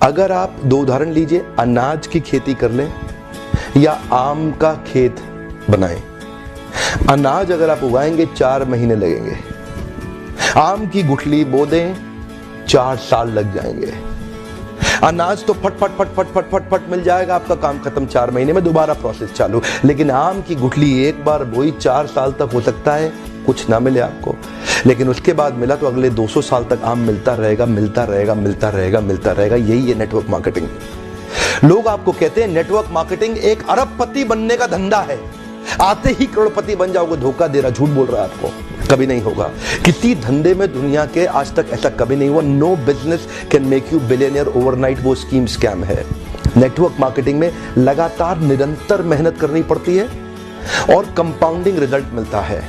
अगर आप दो उदाहरण लीजिए, अनाज की खेती कर लें या आम का खेत बनाएं। अनाज अगर आप उगाएंगे 4 महीने लगेंगे, आम की गुठली बो दें 4 साल लग जाएंगे। अनाज तो फट फट फट फट फट फट फट मिल जाएगा, आपका काम खत्म 4 महीने में, दोबारा प्रोसेस चालू। लेकिन आम की गुठली एक बार बोई 4 साल तक हो सकता है कुछ ना मिले आपको, लेकिन उसके बाद मिला तो अगले 200 साल तक आम मिलता रहेगा, मिलता रहेगा, मिलता रहेगा, मिलता रहेगा। यही है नेटवर्क मार्केटिंग। लोग आपको कहते हैं नेटवर्क मार्केटिंग एक अरबपति बनने का धंधा है, आते ही करोड़पति बन जाओगे। धोखा दे रहा, झूठ बोल रहा है आपको, कभी नहीं होगा। किसी धंधे में दुनिया के आज तक ऐसा कभी नहीं हुआ। No business can make you billionaire overnight, वो स्कीम स्कैम है। नेटवर्क मार्केटिंग में लगातार निरंतर मेहनत करनी पड़ती है और कंपाउंडिंग रिजल्ट मिलता है।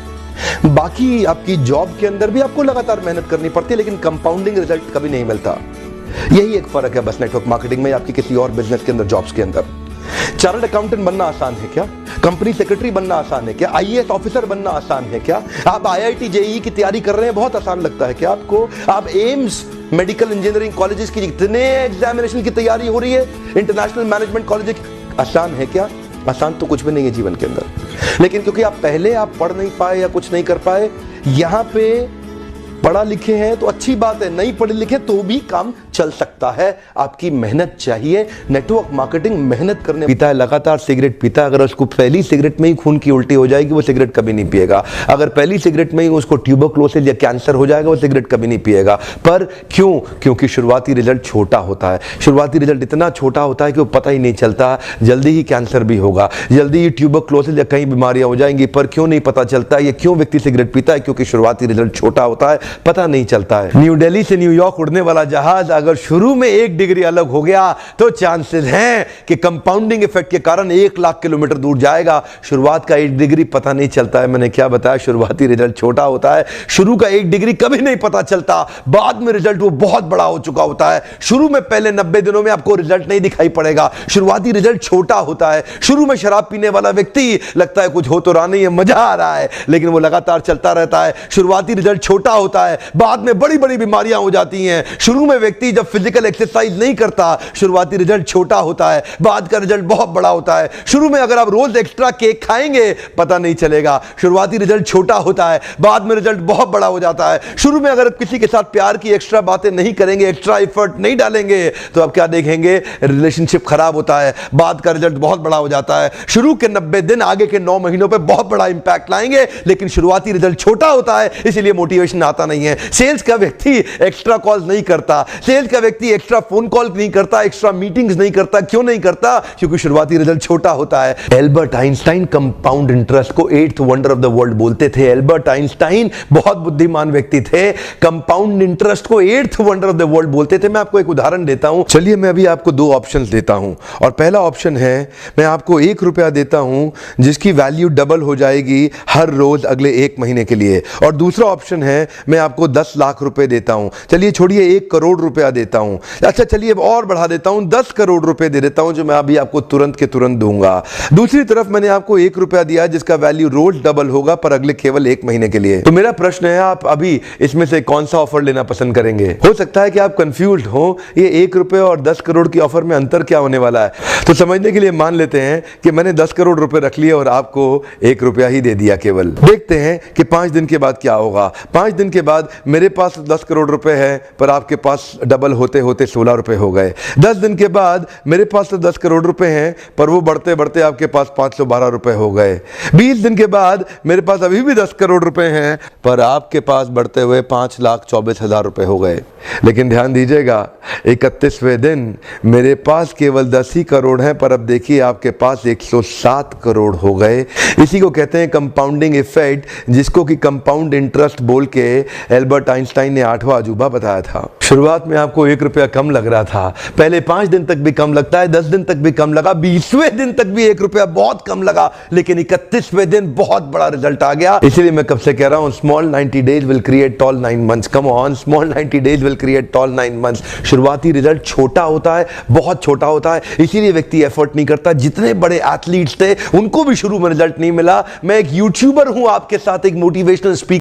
बाकी आपकी जॉब के अंदर भी आपको लगातार मेहनत करनी पड़ती है, लेकिन कंपाउंडिंग रिजल्ट कभी नहीं मिलता। यही एक फर्क है बस नेटवर्क मार्केटिंग में आपकी किसी और बिजनेस के अंदर, जॉब्स के अंदर। चार्टर्ड अकाउंटेंट बनना आसान है क्या? कंपनी सेक्रेटरी बनना आसान है क्या? आईएएस ऑफिसर बनना आसान है क्या? आप आईआईटी जेईई की तैयारी कर रहे हैं, बहुत आसान लगता है क्या आपको? आप एम्स मेडिकल इंजीनियरिंग कॉलेजेस की जितने एग्जामिनेशन की तैयारी हो रही है, इंटरनेशनल मैनेजमेंट कॉलेज, आसान है क्या? आसान तो कुछ भी नहीं है जीवन के अंदर। लेकिन क्योंकि आप पहले पढ़ नहीं पाए या कुछ नहीं कर पाए, यहां पे पढ़ा लिखे हैं तो अच्छी बात है, नहीं पढ़े लिखे तो भी काम चल सकता है। आपकी मेहनत चाहिए। नेटवर्क मार्केटिंग मेहनत करने पीता है, लगातार सिगरेट पीता है, अगर उसको पहली सिगरेट में ही खून की उल्टी हो जाएगी, वो सिगरेट कभी नहीं पिएगा। अगर पहली सिगरेट में ही उसको ट्यूबरक्लोसिस या कैंसर हो जाएगा, वो सिगरेट कभी नहीं पिएगा। पर क्यों? क्योंकि शुरुआती रिजल्ट छोटा होता है। शुरुआती रिजल्ट इतना छोटा होता है कि वो पता ही नहीं चलता, जल्दी ही कैंसर भी होगा, जल्दी ही ट्यूबरक्लोसिस या कई बीमारियां हो जाएंगी। पर क्यों नहीं पता चलता? ये क्यों व्यक्ति सिगरेट पीता है? क्योंकि शुरुआती रिजल्ट छोटा होता है, पता नहीं चलता है। न्यू दिल्ली से न्यूयॉर्क उड़ने वाला जहाज अगर शुरू में 1 डिग्री अलग हो गया तो चांसेस हैं कि कंपाउंडिंग इफेक्ट के कारण 1 लाख किलोमीटर दूर जाएगा। शुरुआत का 1 डिग्री पता नहीं चलता है। मैंने क्या बताया? शुरुआती रिजल्ट छोटा होता है। शुरू का 1 डिग्री कभी नहीं पता चलता, बाद में रिजल्ट वो बहुत बड़ा हो चुका होता है। शुरू में पहले 90 दिनों में आपको रिजल्ट नहीं दिखाई पड़ेगा। शुरुआती रिजल्ट छोटा होता है। शुरू में शराब पीने वाला व्यक्ति लगता है कुछ हो तो रहा नहीं है, मजा आ रहा है, लेकिन वो लगातार चलता रहता है। शुरुआती रिजल्ट छोटा होता है, बाद में बड़ी बड़ी बीमारियां हो जाती हैं। शुरू में व्यक्ति जब फिजिकल एक्सरसाइज नहीं करता, शुरुआती रिजल्ट छोटा होता है, बाद का रिजल्ट बहुत बड़ा होता है। शुरू में अगर आप रोज एक्स्ट्रा केक खाएंगे, पता नहीं चलेगा, शुरुआती रिजल्ट छोटा होता है, बाद में रिजल्ट बहुत बड़ा हो जाता है। शुरू में अगर आप किसी के साथ प्यार की एक्स्ट्रा बातें नहीं करेंगे, एक्स्ट्रा एफर्ट नहीं डालेंगे, तो आप क्या देखेंगे? रिलेशनशिप खराब होता है, बाद का रिजल्ट बहुत बड़ा हो जाता है। शुरू के 90 दिन आगे के 9 महीनों पे बहुत बड़ा इंपैक्ट लाएंगे, लेकिन शुरुआती रिजल्ट छोटा होता है, इसीलिए मोटिवेशन आता नहीं है। सेल्स का व्यक्ति एक्स्ट्रा कॉल्स नहीं करता, सेल्स का व्यक्ति एक्स्ट्रा फोन कॉल नहीं करता, एक्स्ट्रा मीटिंग्स नहीं करता। क्यों नहीं करता? क्योंकि शुरुआती रिजल्ट छोटा होता है। एल्बर्ट आइंस्टाइन कंपाउंड इंटरेस्ट को 8th wonder of the world बोलते थे। एल्बर्ट आइंस्टाइन बहुत बुद्धिमान व्यक्ति थे, कंपाउंड इंटरेस्ट को 8th wonder of the world बोलते थे। मैं आपको एक उदाहरण देता हूं। चलिए मैं अभी आपको 2 ऑप्शंस देता हूं, और पहला ऑप्शन है मैं आपको 1 रुपया देता हूं जिसकी वैल्यू डबल हो जाएगी हर रोज अगले 1 महीने के लिए, और दूसरा ऑप्शन है मैं आपको 10 लाख रुपए देता हूं। चलिए छोड़िए 1 करोड़ रुपया देता हूं। अच्छा चलिए और बढ़ा देता हूं, 10 करोड़ रुपए दे देता हूं, जो मैं अभी आपको तुरंत के तुरंत दूंगा। दूसरी तरफ मैंने आपको 1 रुपया दिया जिसका वैल्यू रोज डबल होगा, पर अगले केवल 1 महीने के लिए। तो मेरा प्रश्न है, आप अभी इसमें से कौन सा ऑफर लेना पसंद करेंगे? हो सकता है कि आप कंफ्यूज्ड हो, ये 1 रुपए और 10 करोड़ की ऑफर में अंतर क्या होने वाला है। तो समझने के लिए मान लेते हैं कि मैंने 10 करोड़ रुपए रख लिए और आपको 1 रुपया ही दे दिया केवल। देखते हैं कि 5 दिन के बाद क्या होगा। 5 दिन के बाद मेरे पास 10 करोड़ रुपए है, पर आपके पास डबल होते होते 16 रुपए हो गए। 10 दिन के बाद मेरे पास तो 10 करोड़ रुपए हैं, पर वो बढ़ते बढ़ते आपके पास 512 रुपए हो गए। 20 दिन के बाद मेरे पास अभी भी 10 करोड़ रुपए हैं, पर आपके पास बढ़ते हुए 5,24,000 रुपए हो गए। लेकिन ध्यान दीजिएगा, 31वें दिन मेरे पास केवल 10 ही करोड़ हैं, पर अब देखिए आपके पास 107 करोड़ हो गए। इसी को कहते हैं कंपाउंडिंग इफेक्ट, जिसको कि कंपाउंड इंटरेस्ट बोल के एल्बर्ट आइंस्टाइन ने 8वां अजूबा बताया था। शुरुआत में आपको 1 रुपया कम लग रहा था, पहले 5 दिन तक भी कम लगता है, 10 दिन तक भी कम लगा, 20वें दिन तक भी 1 रुपया बहुत कम लगा, लेकिन 31वें दिन बहुत बड़ा रिजल्ट आ गया। इसीलिए मैं कब से कह रहा हूं, small 90 days will create tall 9 months. Come on, small 90 days will create tall 9 months. शुरुआती रिजल्ट छोटा होता है, बहुत छोटा होता है, इसीलिए व्यक्ति एफर्ट नहीं करता। जितने बड़े एथलीट्स थे उनको भी शुरू में रिजल्ट नहीं मिला। मैं एक यूट्यूबर हूं, आपके साथ एक मोटिवेशनल स्पीकर